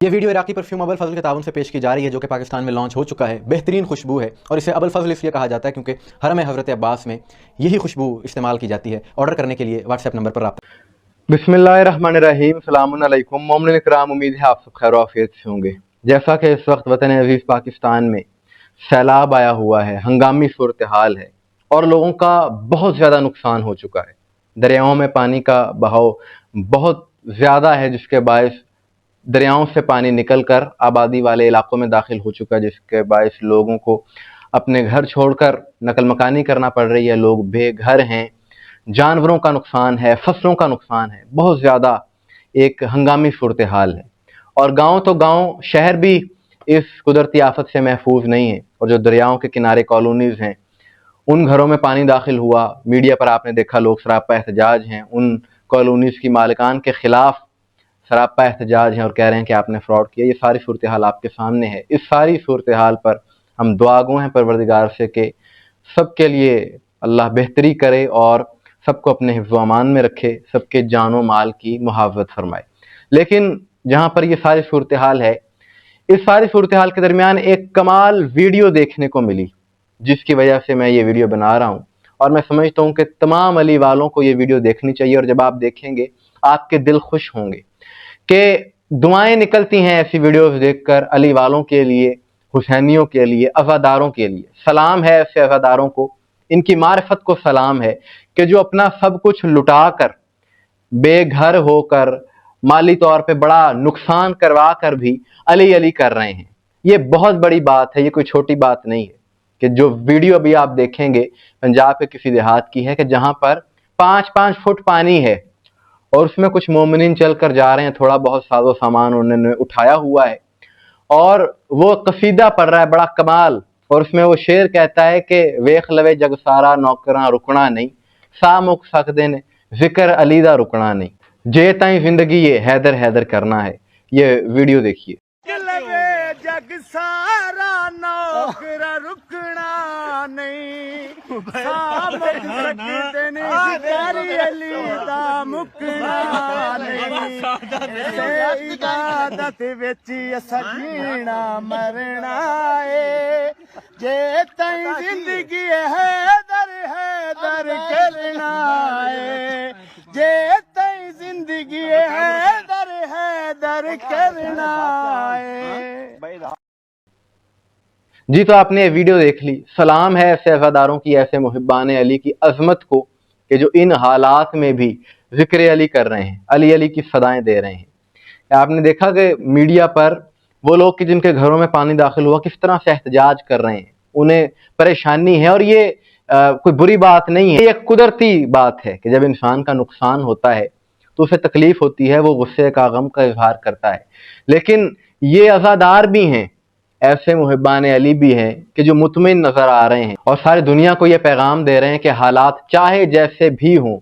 یہ ویڈیو عراقی پرفیوم ابو الفضل کے تعاون سے پیش کی جا رہی ہے، جو کہ پاکستان میں لانچ ہو چکا ہے۔ بہترین خوشبو ہے اور اسے ابو الفضل اس لیے کہا جاتا ہے کیونکہ حرم حضرت عباس میں یہی خوشبو استعمال کی جاتی ہے۔ آرڈر کرنے کے لیے واٹس ایپ نمبر پر رابطہ۔ بسم اللہ الرحمن الرحیم، السلام علیکم مومنین کرام، امید ہے آپ سب خیر و عافیت سے ہوں گے۔ جیسا کہ اس وقت وطن عزیز پاکستان میں سیلاب آیا ہوا ہے، ہنگامی صورتحال ہے اور لوگوں کا بہت زیادہ نقصان ہو چکا ہے۔ دریاؤں میں پانی کا بہاؤ بہت زیادہ ہے، جس کے باعث دریاؤں سے پانی نکل کر آبادی والے علاقوں میں داخل ہو چکا ہے، جس کے باعث لوگوں کو اپنے گھر چھوڑ کر نقل مکانی کرنا پڑ رہی ہے۔ لوگ بے گھر ہیں، جانوروں کا نقصان ہے، فصلوں کا نقصان ہے، بہت زیادہ ایک ہنگامی صورتحال ہے۔ اور گاؤں تو گاؤں، شہر بھی اس قدرتی آفت سے محفوظ نہیں ہے، اور جو دریاؤں کے کنارے کالونیز ہیں ان گھروں میں پانی داخل ہوا۔ میڈیا پر آپ نے دیکھا لوگ سراپا احتجاج ہیں، ان کالونیز کی مالکان کے خلاف سراپا احتجاج ہیں اور کہہ رہے ہیں کہ آپ نے فراڈ کیا۔ یہ ساری صورتحال آپ کے سامنے ہے۔ اس ساری صورتحال پر ہم دعا گو ہیں پروردگار سے کہ سب کے لیے اللہ بہتری کرے اور سب کو اپنے حفظ و امان میں رکھے، سب کے جان و مال کی محافظت فرمائے۔ لیکن جہاں پر یہ ساری صورتحال ہے، اس ساری صورتحال کے درمیان ایک کمال ویڈیو دیکھنے کو ملی، جس کی وجہ سے میں یہ ویڈیو بنا رہا ہوں، اور میں سمجھتا ہوں کہ تمام علی والوں کو یہ ویڈیو دیکھنی چاہیے، اور جب آپ دیکھیں گے آپ کے دل خوش ہوں گے کہ دعائیں نکلتی ہیں ایسی ویڈیوز دیکھ کر علی والوں کے لیے، حسینیوں کے لیے، عزاداروں کے لیے۔ سلام ہے ایسے عزاداروں کو، ان کی معرفت کو سلام ہے کہ جو اپنا سب کچھ لٹا کر، بے گھر ہو کر، مالی طور پہ بڑا نقصان کروا کر بھی علی علی کر رہے ہیں۔ یہ بہت بڑی بات ہے، یہ کوئی چھوٹی بات نہیں ہے کہ جو ویڈیو ابھی آپ دیکھیں گے پنجاب کے کسی دیہات کی ہے کہ جہاں پر 5-5 فٹ پانی ہے اور اس میں کچھ مومنین چل کر جا رہے ہیں، تھوڑا بہت ساز و سامان انہوں نے اٹھایا ہوا ہے، اور وہ قصیدہ پڑھ رہا ہے بڑا کمال، اور اس میں وہ شعر کہتا ہے کہ ویخ لوے جگ سارا نوکراں رکنا نہیں، سا مک سکدے نے ذکر علی دا رکنا نہیں، جے تائیں زندگی یہ حیدر حیدر کرنا ہے۔ یہ ویڈیو دیکھیے۔ جگ سارا نوکرا رکنا نہیں، سامک سکتے نے ذکر علی دا مکنا نہیں، عبادت وچ اسا جینا مرنا ہے، جے تائیں زندگی حیدر حیدر کرنا ہے، جے تائیں زندگی حیدر حیدر کرنا ہے۔ جی تو آپ نے یہ ویڈیو دیکھ لی۔ سلام ہے ایسے عزاداروں کی، ایسے محبان علی کی عظمت کو کہ جو ان حالات میں بھی ذکر علی کر رہے ہیں، علی علی کی صدائیں دے رہے ہیں۔ آپ نے دیکھا کہ میڈیا پر وہ لوگ کہ جن کے گھروں میں پانی داخل ہوا کس طرح سے احتجاج کر رہے ہیں، انہیں پریشانی ہے، اور یہ کوئی بری بات نہیں ہے، یہ ایک قدرتی بات ہے کہ جب انسان کا نقصان ہوتا ہے تو اسے تکلیف ہوتی ہے، وہ غصے کا، غم کا اظہار کرتا ہے۔ لیکن یہ عزادار بھی ہیں، ایسے محبان علی بھی ہیں کہ جو مطمئن نظر آ رہے ہیں اور ساری دنیا کو یہ پیغام دے رہے ہیں کہ حالات چاہے جیسے بھی ہوں،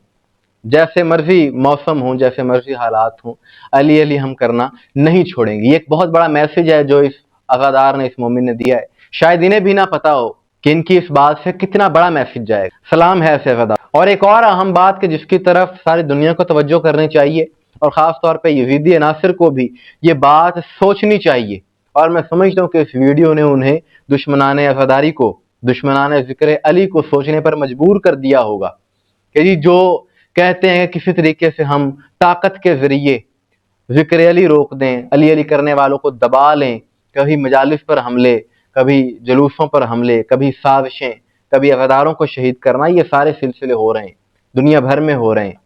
جیسے مرضی موسم ہوں، جیسے مرضی حالات ہوں، علی علی ہم کرنا نہیں چھوڑیں گے۔ یہ ایک بہت بڑا میسج ہے جو اس عزادار نے، اس مومن نے دیا ہے۔ شاید انہیں بھی نہ پتا ہو کہ ان کی اس بات سے کتنا بڑا میسج جائے گا۔ سلام ہے ایسے عزادار۔ اور ایک اور اہم بات کہ جس کی طرف ساری دنیا کو توجہ کرنی چاہیے، اور خاص طور پہ یزیدی عناصر کو بھی یہ بات سوچنی چاہیے، اور میں سمجھتا ہوں کہ اس ویڈیو نے انہیں، دشمنان عزاداری کو، دشمنان ذکر علی کو سوچنے پر مجبور کر دیا ہوگا کہ جی جو کہتے ہیں کہ کسی طریقے سے ہم طاقت کے ذریعے ذکر علی روک دیں، علی علی کرنے والوں کو دبا لیں، کبھی مجالس پر حملے، کبھی جلوسوں پر حملے، کبھی سازشیں، کبھی عزاداروں کو شہید کرنا، یہ سارے سلسلے ہو رہے ہیں، دنیا بھر میں ہو رہے ہیں۔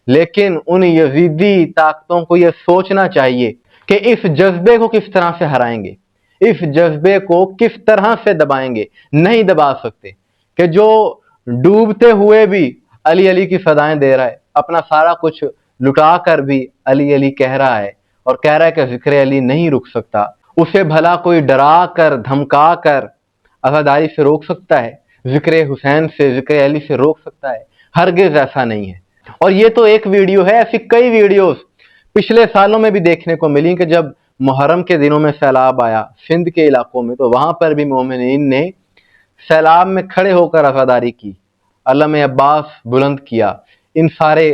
لیکن ان یزیدی طاقتوں کو یہ سوچنا چاہیے کہ اس جذبے کو کس طرح سے ہرائیں گے، اس جذبے کو کس طرح سے دبائیں گے۔ نہیں دبا سکتے کہ جو ڈوبتے ہوئے بھی علی علی کی صدائیں دے رہا ہے، اپنا سارا کچھ لٹا کر بھی علی علی کہہ رہا ہے، اور کہہ رہا ہے کہ ذکر علی نہیں رک سکتا، اسے بھلا کوئی ڈرا کر، دھمکا کر عزاداری سے روک سکتا ہے، ذکر حسین سے، ذکر علی سے روک سکتا ہے؟ ہرگز ایسا نہیں ہے۔ اور یہ تو ایک ویڈیو ہے، ایسی کئی ویڈیوز پچھلے سالوں میں بھی دیکھنے کو ملی کہ جب محرم کے دنوں میں سیلاب آیا سندھ کے علاقوں میں، تو وہاں پر بھی مومنین نے سیلاب میں کھڑے ہو کر عزاداری کی، علم عباس بلند کیا، ان سارے